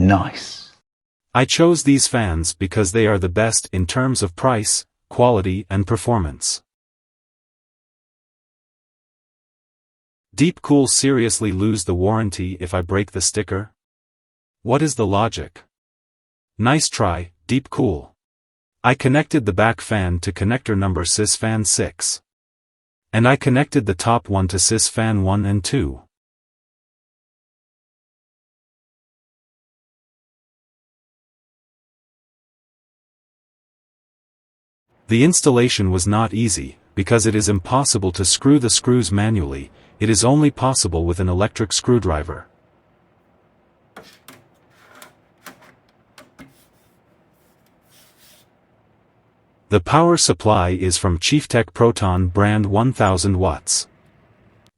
Nice. I chose these fans because they are the best in terms of price, quality and performance. DeepCool seriously lose the warranty if I break the sticker? What is the logic? Nice try, DeepCool. I connected the back fan to connector number sys fan 6. And I connected the top one to sys fan 1 and 2. The installation was not easy, because it is impossible to screw the screws manually, it is only possible with an electric screwdriver. The power supply is from Chieftec Proton brand 1000 watts.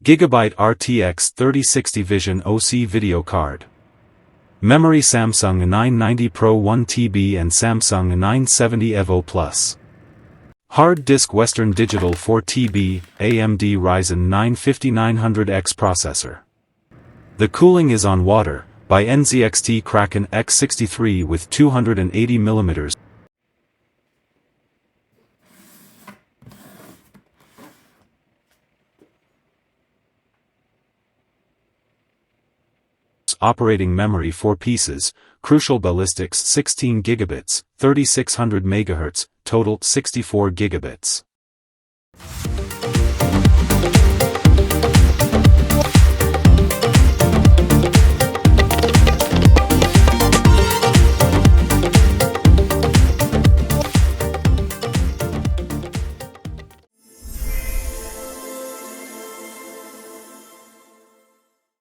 Gigabyte RTX 3060 Vision OC video card. Memory Samsung 990 Pro 1 TB and Samsung 970 Evo Plus. Hard disk Western Digital 4 TB, AMD Ryzen 95900X processor. The cooling is on water, by NZXT Kraken X63 with 280mm. Operating memory 4 pieces, crucial Ballistix 16 gigabits, 3600 MHz, total 64 gigabits.